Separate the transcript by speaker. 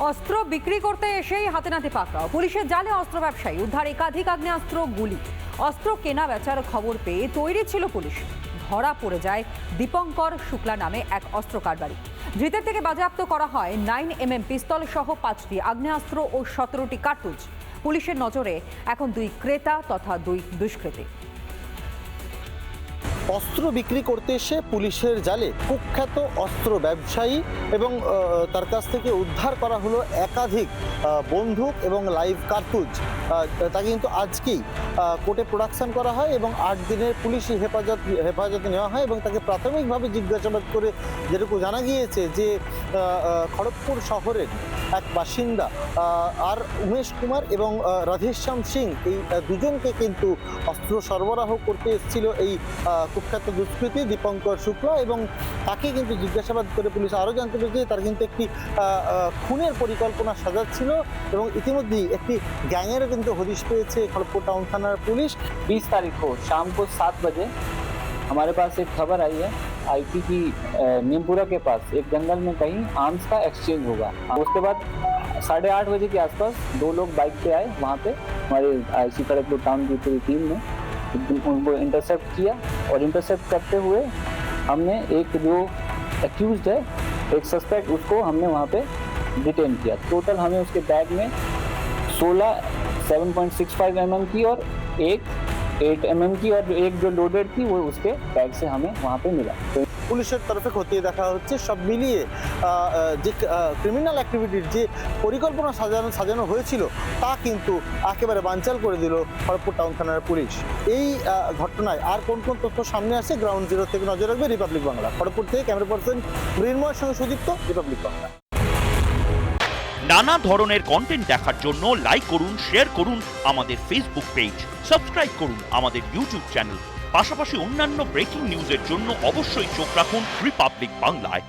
Speaker 1: অস্ত্র বিক্রি করতে এসেই হাতে নাতে পাকড়াও, পুলিশের জালে অস্ত্র ব্যবসায়ী উদ্ধার একাধিক আগ্নেয়াস্ত্র, গুলি। অস্ত্র কেনা বেচার খবর পেয়ে তৈরি ছিল পুলিশ। ধরা পড়ে যায় দীপঙ্কর শুক্লা নামে এক অস্ত্র কারবারি। ধৃতের থেকে বাজেয়াপ্ত করা হয় 9mm পিস্তল সহ 5টি আগ্নেয়াস্ত্র ও 17টি কার্তুজ। পুলিশের নজরে এখন 2 ক্রেতা তথা 2 দুষ্কৃতী।
Speaker 2: অস্ত্র বিক্রি করতে এসে পুলিশের জালে কুখ্যাত অস্ত্র ব্যবসায়ী এবং তার কাছ থেকে উদ্ধার করা হলো একাধিক বন্দুক এবং লাইভ কার্তুজ। তাকে কিন্তু আজকেই কোর্টে প্রোডাকশন করা হয় এবং 8 দিনের পুলিশি হেফাজতে নেওয়া হয় এবং তাকে প্রাথমিকভাবে জিজ্ঞাসাবাদ করে যেটুকু জানা গিয়েছে যে খড়গপুর শহরের এক বাসিন্দা আর উমেশ কুমার এবং রাধেশ্যাম সিং, এই দুজনকে কিন্তু অস্ত্র সরবরাহ করতে এসেছিল এই কুখ্যাত দুষ্কৃতী দীপঙ্কর শুক্লা, এবং তাকে কিন্তু জিজ্ঞাসাবাদ করে পুলিশ আরও জানতে পেরেছে তার কিন্তু একটি খুনের পরিকল্পনা সাজাচ্ছিল এবং ইতিমধ্যেই একটি গ্যাংয়েরও কিন্তু হদিশ পেয়েছে খড়গপুর টাউন থানার পুলিশ।
Speaker 3: 20 तारीख को शाम को 7 बजे हमारे पास एक खबर आई है आईटी की नीमपुरा के पास एक जंगल में कहीं आर्म्स का एक्सचेंज होगा। उसके बाद 8:30 बजे के आसपास 2 लोग बाइक पे आए, वहाँ पे हमारे आईसी खड़गपुर टाउन की पूरी टीम ने उनको इंटरसेप्ट किया और इंटरसेप्ट करते हुए हमने एक जो एक्यूज्ड है, एक सस्पेक्ट, उसको हमने वहाँ पे डिटेन किया। टोटल हमें उसके बैग में 16 7.65 mm की और एक 8 mm की और एक जो लोडेड थी वो उसके बैग से हमें वहाँ पे मिला। तो
Speaker 2: পুলিশের তরফে খতিয়ে দেখা হচ্ছে সব মিলিয়ে যে ক্রিমিনাল অ্যাক্টিভিটির যে পরিকল্পনা সাজানো হয়েছিল তা কিন্তু একেবারে বানচাল করে দিল খড়গপুর টাউন থানার পুলিশ। এই ঘটনায় আর কোন কোন তথ্য সামনে আসে গ্রাউন্ড জিরো থেকে নজর রাখবে রিপাবলিক বাংলা। খড়গপুর থেকে ক্যামেরা পার্সন মৃন্ময়ের সঙ্গে সুদীপ্ত, রিপাবলিক বাংলা।
Speaker 4: নানা ধরনের কন্টেন্ট দেখার জন্য লাইক করুন, শেয়ার করুন আমাদের ফেসবুক পেজ, সাবস্ক্রাইব করুন আমাদের ইউটিউব চ্যানেল। পাশাপাশি অন্যান্য ব্রেকিং নিউজের জন্য অবশ্যই চোখ রাখুন রিপাবলিক বাংলায়।